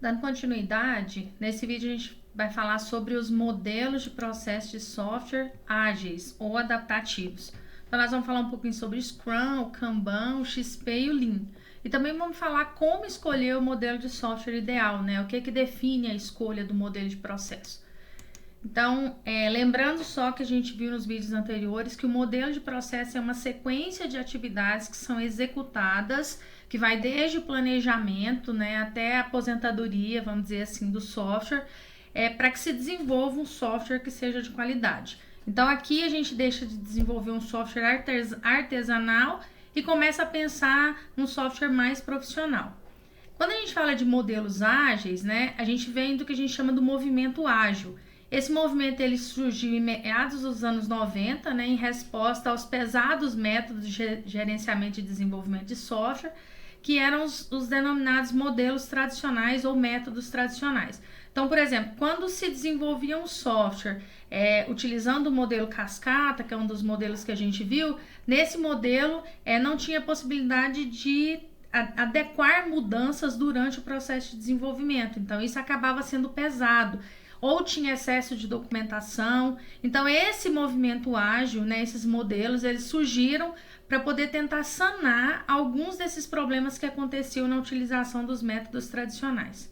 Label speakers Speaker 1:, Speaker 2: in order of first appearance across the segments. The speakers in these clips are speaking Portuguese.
Speaker 1: Dando continuidade, nesse vídeo a gente vai falar sobre os modelos de processo de software ágeis ou adaptativos. Então nós vamos falar um pouquinho sobre Scrum, o Kanban, o XP e o Lean. E também vamos falar como escolher o modelo de software ideal, né? O que define a escolha do modelo de processo. Então, lembrando só que a gente viu nos vídeos anteriores que o modelo de processo é uma sequência de atividades que são executadas, que vai desde o planejamento, né, até a aposentadoria, vamos dizer assim, do software, para que se desenvolva um software que seja de qualidade. Então, aqui a gente deixa de desenvolver um software artesanal e começa a pensar num software mais profissional. Quando a gente fala de modelos ágeis, né, a gente vem do que a gente chama do movimento ágil. Esse movimento ele surgiu em meados dos anos 90, né, em resposta aos pesados métodos de gerenciamento e desenvolvimento de software, que eram os denominados modelos tradicionais ou métodos tradicionais. Então, por exemplo, quando se desenvolvia um software utilizando o modelo cascata, que é um dos modelos que a gente viu, nesse modelo não tinha possibilidade de adequar mudanças durante o processo de desenvolvimento. Então, isso acabava sendo pesado. Ou tinha excesso de documentação. Então, esse movimento ágil, né, esses modelos, eles surgiram para poder tentar sanar alguns desses problemas que aconteciam na utilização dos métodos tradicionais.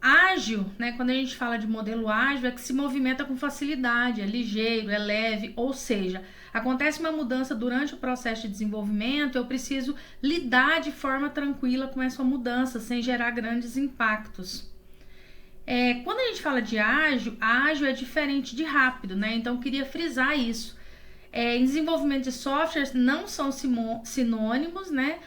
Speaker 1: Ágil, né, quando a gente fala de modelo ágil, é que se movimenta com facilidade, é ligeiro, é leve, ou seja, acontece uma mudança durante o processo de desenvolvimento, eu preciso lidar de forma tranquila com essa mudança, sem gerar grandes impactos. Quando a gente fala de ágil é diferente de rápido, né? Então, eu queria frisar isso. Em desenvolvimento de softwares não são sinônimos, né?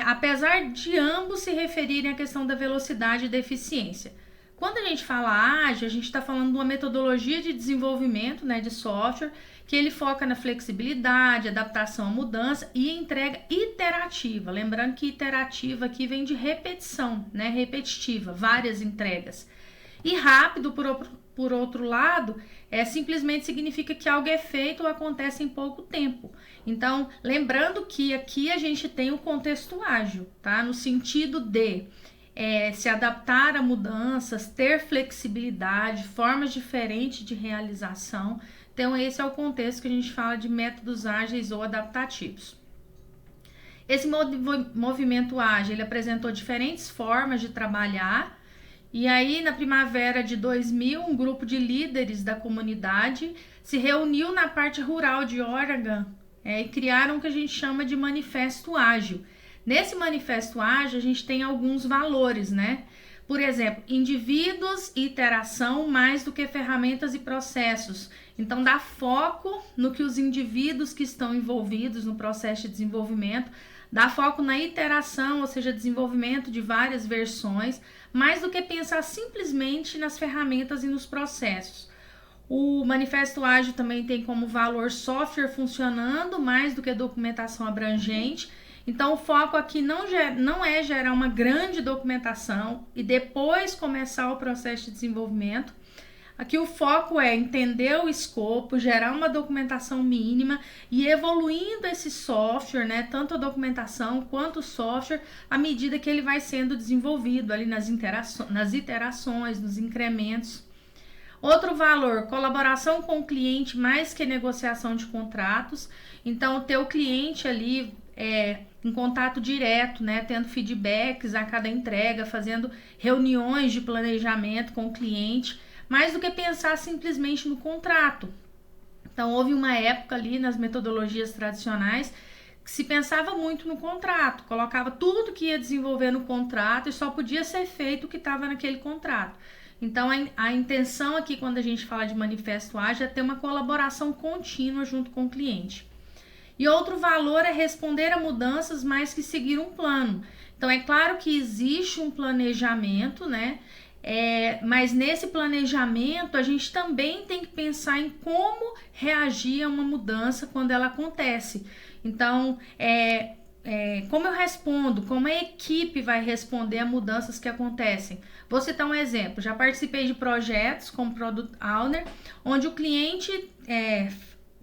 Speaker 1: Apesar de ambos se referirem à questão da velocidade e da eficiência. Quando a gente fala ágil, a gente está falando de uma metodologia de desenvolvimento, né, de software, que ele foca na flexibilidade, adaptação à mudança e entrega iterativa. Lembrando que iterativa aqui vem de repetição, né, repetitiva, várias entregas. E rápido, por outro lado, simplesmente significa que algo é feito ou acontece em pouco tempo. Então, lembrando que aqui a gente tem o contexto ágil, tá? No sentido de se adaptar a mudanças, ter flexibilidade, formas diferentes de realização. Então, esse é o contexto que a gente fala de métodos ágeis ou adaptativos. Esse movimento ágil, ele apresentou diferentes formas de trabalhar. E aí, na primavera de 2000, um grupo de líderes da comunidade se reuniu na parte rural de Oregon e criaram o que a gente chama de Manifesto Ágil. Nesse Manifesto Ágil, a gente tem alguns valores, né? Por exemplo, indivíduos e iteração mais do que ferramentas e processos. Então, dá foco no que os indivíduos que estão envolvidos no processo de desenvolvimento, dá foco na iteração, ou seja, desenvolvimento de várias versões, mais do que pensar simplesmente nas ferramentas e nos processos. O Manifesto Ágil também tem como valor software funcionando, mais do que documentação abrangente. Então, o foco aqui não é gerar uma grande documentação e depois começar o processo de desenvolvimento. Aqui o foco é entender o escopo, gerar uma documentação mínima e evoluindo esse software, né, tanto a documentação quanto o software, à medida que ele vai sendo desenvolvido ali nas iterações, nos incrementos. Outro valor, colaboração com o cliente mais que negociação de contratos. Então, ter o cliente ali em contato direto, né, tendo feedbacks a cada entrega, fazendo reuniões de planejamento com o cliente, mais do que pensar simplesmente no contrato. Então, houve uma época ali nas metodologias tradicionais que se pensava muito no contrato, colocava tudo que ia desenvolver no contrato e só podia ser feito o que estava naquele contrato. Então, a intenção aqui, quando a gente fala de manifesto ágil, é ter uma colaboração contínua junto com o cliente. E outro valor é responder a mudanças mais que seguir um plano. Então, é claro que existe um planejamento, né? Mas nesse planejamento, a gente também tem que pensar em como reagir a uma mudança quando ela acontece. Então, como eu respondo, como a equipe vai responder a mudanças que acontecem. Vou citar um exemplo, já participei de projetos como Product Owner, onde o cliente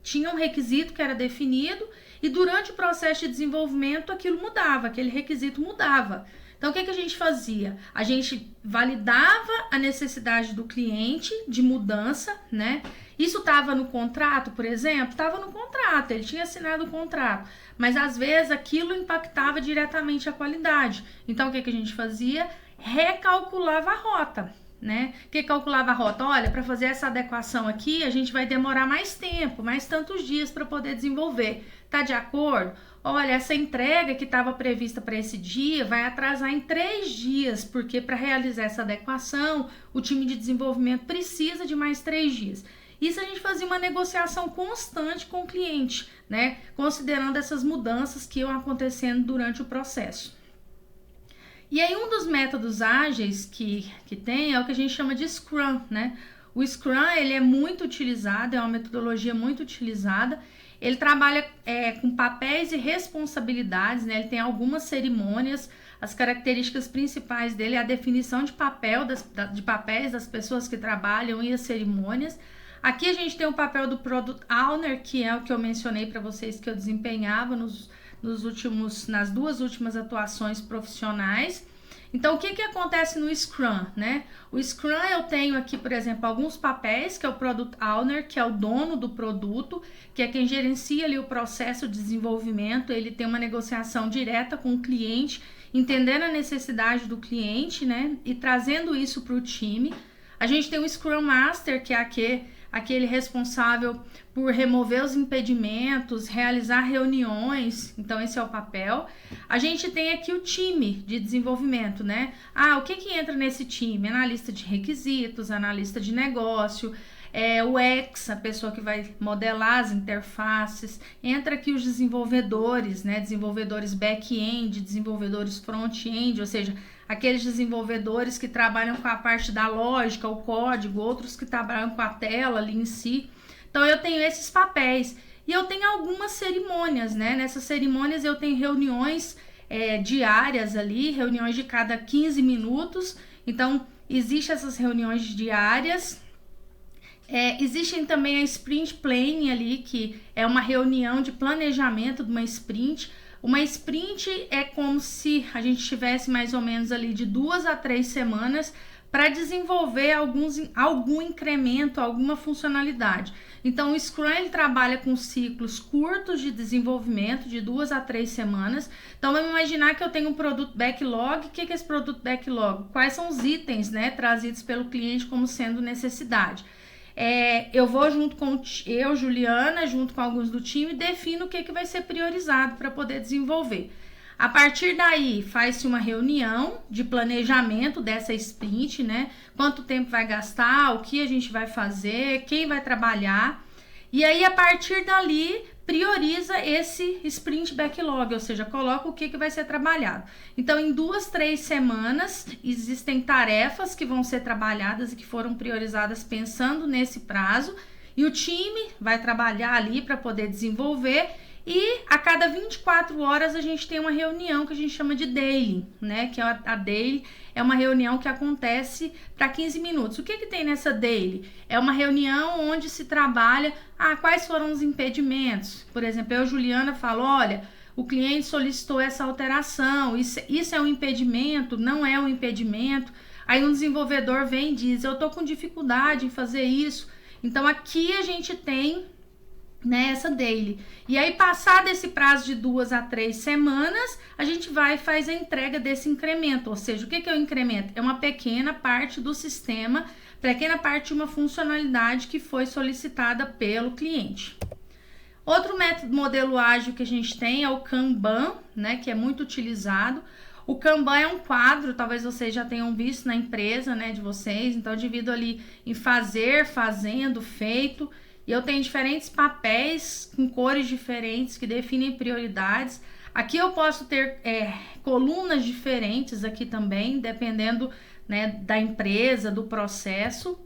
Speaker 1: tinha um requisito que era definido e durante o processo de desenvolvimento aquilo mudava, aquele requisito mudava. Então, o que a gente fazia? A gente validava a necessidade do cliente de mudança, né? Isso estava no contrato, por exemplo? Estava no contrato, ele tinha assinado o contrato. Mas, às vezes, aquilo impactava diretamente a qualidade. Então, o que a gente fazia? Recalculava a rota, né? Que calculava a rota? Olha, para fazer essa adequação aqui, a gente vai demorar mais tempo, mais tantos dias para poder desenvolver. Tá de acordo? Olha, essa entrega que estava prevista para esse dia vai atrasar em 3 dias, porque para realizar essa adequação, o time de desenvolvimento precisa de mais 3 dias. Isso a gente fazia uma negociação constante com o cliente, né? Considerando essas mudanças que iam acontecendo durante o processo. E aí um dos métodos ágeis que tem é o que a gente chama de Scrum, né? O Scrum, ele é muito utilizado, é uma metodologia muito utilizada. Ele trabalha com papéis e responsabilidades, né? Ele tem algumas cerimônias. As características principais dele é a definição de papéis das pessoas que trabalham e as cerimônias. Aqui a gente tem o papel do Product Owner, que é o que eu mencionei para vocês que eu desempenhava nas 2 últimas atuações profissionais. Então, o que acontece no Scrum, né? O Scrum eu tenho aqui, por exemplo, alguns papéis, que é o Product Owner, que é o dono do produto, que é quem gerencia ali o processo de desenvolvimento, ele tem uma negociação direta com o cliente, entendendo a necessidade do cliente, né? E trazendo isso para o time. A gente tem o Scrum Master, que é aquele responsável por remover os impedimentos, realizar reuniões, então esse é o papel. A gente tem aqui o time de desenvolvimento, né? O que entra nesse time? Analista de requisitos, analista de negócio, o UX, a pessoa que vai modelar as interfaces, entra aqui os desenvolvedores, né? Desenvolvedores back-end, desenvolvedores front-end, ou seja, aqueles desenvolvedores que trabalham com a parte da lógica, o código, outros que trabalham com a tela ali em si. Então, eu tenho esses papéis e eu tenho algumas cerimônias, né? Nessas cerimônias eu tenho reuniões diárias ali, reuniões de cada 15 minutos. Então, existem essas reuniões diárias. Existem também a Sprint Planning ali, que é uma reunião de planejamento de uma sprint. Uma sprint é como se a gente tivesse mais ou menos ali de 2 a 3 semanas para desenvolver algum incremento, alguma funcionalidade. Então, o Scrum ele trabalha com ciclos curtos de desenvolvimento, de 2 a 3 semanas. Então, vamos imaginar que eu tenho um produto backlog. O que é esse produto backlog? Quais são os itens, né, trazidos pelo cliente como sendo necessidade? Eu vou Juliana, junto com alguns do time, defino o que vai ser priorizado para poder desenvolver. A partir daí, faz-se uma reunião de planejamento dessa sprint, né? Quanto tempo vai gastar, o que a gente vai fazer, quem vai trabalhar. E aí, a partir dali, prioriza esse sprint backlog, ou seja, coloca o que vai ser trabalhado. Então, em 2, 3 semanas, existem tarefas que vão ser trabalhadas e que foram priorizadas pensando nesse prazo. E o time vai trabalhar ali para poder desenvolver. E a cada 24 horas a gente tem uma reunião que a gente chama de daily, né? Que a daily é uma reunião que acontece para 15 minutos. O que tem nessa daily? É uma reunião onde se trabalha quais foram os impedimentos. Por exemplo, eu, Juliana, falo, olha, o cliente solicitou essa alteração, isso é um impedimento, não é um impedimento. Aí um desenvolvedor vem e diz, eu tô com dificuldade em fazer isso. Então aqui a gente tem essa daily. E aí, passado esse prazo de 2 a 3 semanas, a gente vai e faz a entrega desse incremento. Ou seja, o que é o incremento? É uma pequena parte do sistema, pequena parte de uma funcionalidade que foi solicitada pelo cliente. Outro modelo ágil que a gente tem é o Kanban, né, que é muito utilizado. O Kanban é um quadro, talvez vocês já tenham visto na empresa, né, de vocês. Então, eu divido ali em fazer, fazendo, feito. E eu tenho diferentes papéis com cores diferentes que definem prioridades. Aqui eu posso ter colunas diferentes aqui também, dependendo, né, da empresa, do processo.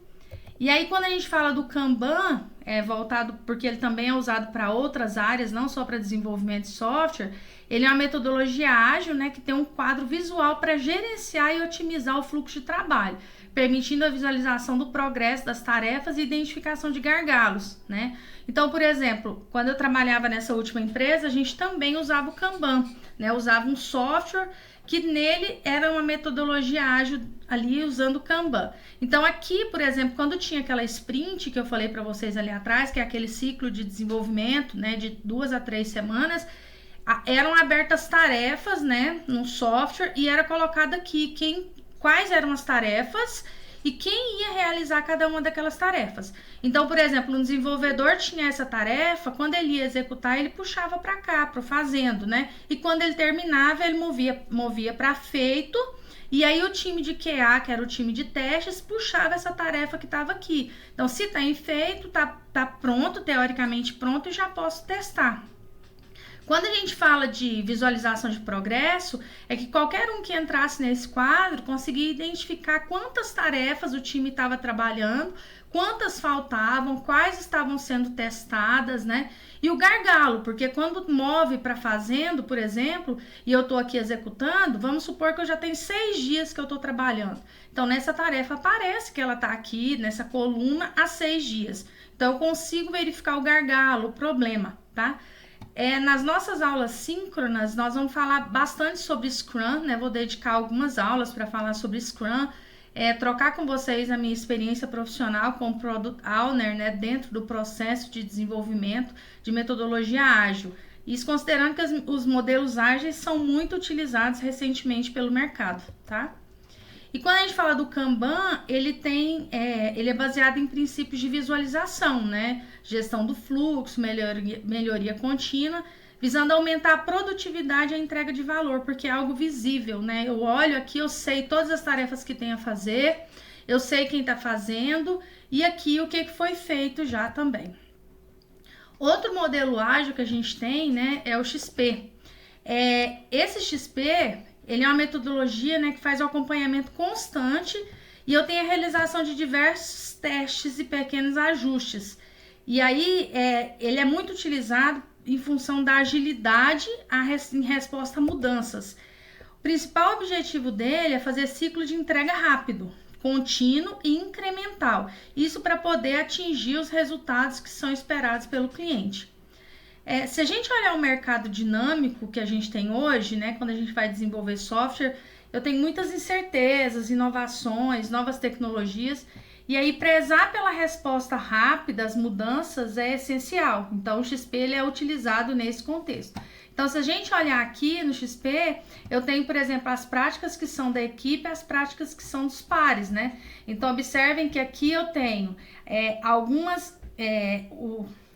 Speaker 1: E aí, quando a gente fala do Kanban, voltado, porque ele também é usado para outras áreas, não só para desenvolvimento de software, ele é uma metodologia ágil, né, que tem um quadro visual para gerenciar e otimizar o fluxo de trabalho, permitindo a visualização do progresso das tarefas e identificação de gargalos, né? Então, por exemplo, quando eu trabalhava nessa última empresa, a gente também usava o Kanban, né? Usava um software que nele era uma metodologia ágil ali usando o Kanban. Então aqui, por exemplo, quando tinha aquela sprint que eu falei para vocês ali atrás, que é aquele ciclo de desenvolvimento, né, de 2 a 3 semanas, eram abertas tarefas, né, no software e era colocado aqui quais eram as tarefas e quem ia realizar cada uma daquelas tarefas. Então, por exemplo, um desenvolvedor tinha essa tarefa, quando ele ia executar, ele puxava para cá, para o fazendo, né? E quando ele terminava, ele movia para feito, e aí o time de QA, que era o time de testes, puxava essa tarefa que estava aqui. Então, se está em feito, tá pronto, teoricamente pronto, e já posso testar. Quando a gente fala de visualização de progresso, é que qualquer um que entrasse nesse quadro conseguia identificar quantas tarefas o time estava trabalhando, quantas faltavam, quais estavam sendo testadas, né? E o gargalo, porque quando move para fazendo, por exemplo, e eu estou aqui executando, vamos supor que eu já tenho 6 dias que eu estou trabalhando. Então, nessa tarefa aparece que ela está aqui, nessa coluna, há 6 dias. Então, eu consigo verificar o gargalo, o problema, tá? Nas nossas aulas síncronas, nós vamos falar bastante sobre Scrum, né? Vou dedicar algumas aulas para falar sobre Scrum, trocar com vocês a minha experiência profissional como Product Owner, né? Dentro do processo de desenvolvimento de metodologia ágil. Isso considerando que os modelos ágeis são muito utilizados recentemente pelo mercado, tá? E quando a gente fala do Kanban, ele é baseado em princípios de visualização, né? Gestão do fluxo, melhoria contínua, visando aumentar a produtividade e a entrega de valor, porque é algo visível, né? Eu olho aqui, eu sei todas as tarefas que tem a fazer, eu sei quem está fazendo e aqui o que foi feito já também. Outro modelo ágil que a gente tem, né, é o XP. Esse XP... ele é uma metodologia, né, que faz o acompanhamento constante e eu tenho a realização de diversos testes e pequenos ajustes. E aí, ele é muito utilizado em função da agilidade em resposta a mudanças. O principal objetivo dele é fazer ciclo de entrega rápido, contínuo e incremental. Isso para poder atingir os resultados que são esperados pelo cliente. Se a gente olhar o mercado dinâmico que a gente tem hoje, né, quando a gente vai desenvolver software, eu tenho muitas incertezas, inovações, novas tecnologias, e aí prezar pela resposta rápida às mudanças é essencial. Então, o XP ele é utilizado nesse contexto. Então, se a gente olhar aqui no XP, eu tenho, por exemplo, as práticas que são da equipe e as práticas que são dos pares, né? Então, observem que aqui eu tenho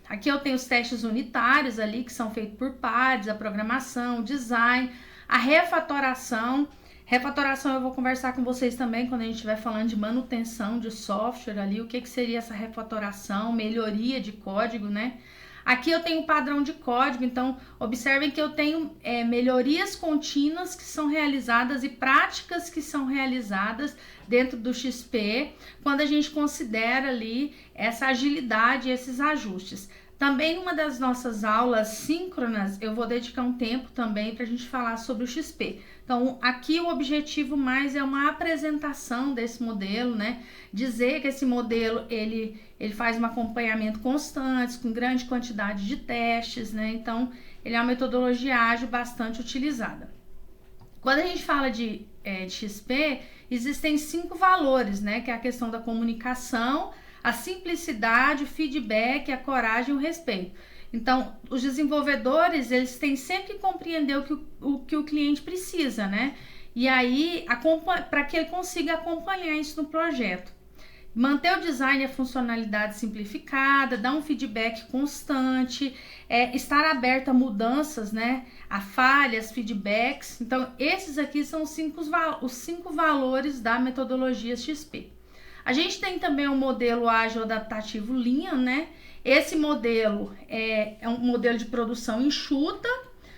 Speaker 1: aqui eu tenho os testes unitários ali, que são feitos por pares, a programação, o design, a refatoração. Refatoração eu vou conversar com vocês também quando a gente estiver falando de manutenção de software ali, o que seria essa refatoração, melhoria de código, né? Aqui eu tenho padrão de código, então observem que eu tenho melhorias contínuas que são realizadas e práticas que são realizadas dentro do XP, quando a gente considera ali essa agilidade e esses ajustes. Também numa das nossas aulas síncronas, eu vou dedicar um tempo também para a gente falar sobre o XP. Então, aqui o objetivo mais é uma apresentação desse modelo, né? Dizer que esse modelo, ele faz um acompanhamento constante, com grande quantidade de testes, né? Então, ele é uma metodologia ágil bastante utilizada. Quando a gente fala de XP, existem 5 valores, né? Que é a questão da comunicação, a simplicidade, o feedback, a coragem e o respeito. Então, os desenvolvedores, eles têm sempre que compreender o que o cliente precisa, né? E aí, para que ele consiga acompanhar isso no projeto. Manter o design e a funcionalidade simplificada, dar um feedback constante, estar aberto a mudanças, né? A falhas, feedbacks. Então, esses aqui são os 5 valores da metodologia XP. A gente tem também o modelo ágil adaptativo Lean, né? Esse modelo é um modelo de produção enxuta,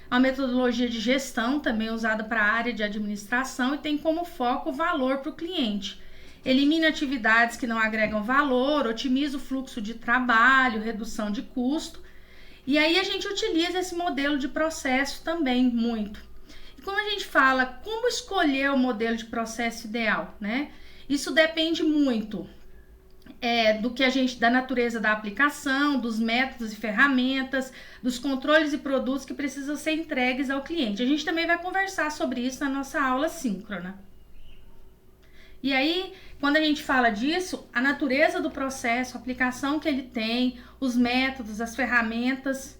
Speaker 1: uma metodologia de gestão também usada para a área de administração e tem como foco o valor para o cliente. elimina atividades que não agregam valor, otimiza o fluxo de trabalho, redução de custo. E aí a gente utiliza esse modelo de processo também muito. E como a gente fala, como escolher o modelo de processo ideal, né? Isso depende muito do que a gente, da natureza da aplicação, dos métodos e ferramentas, dos controles e produtos que precisam ser entregues ao cliente. A gente também vai conversar sobre isso na nossa aula síncrona. E aí, quando a gente fala disso, a natureza do processo, a aplicação que ele tem, os métodos, as ferramentas,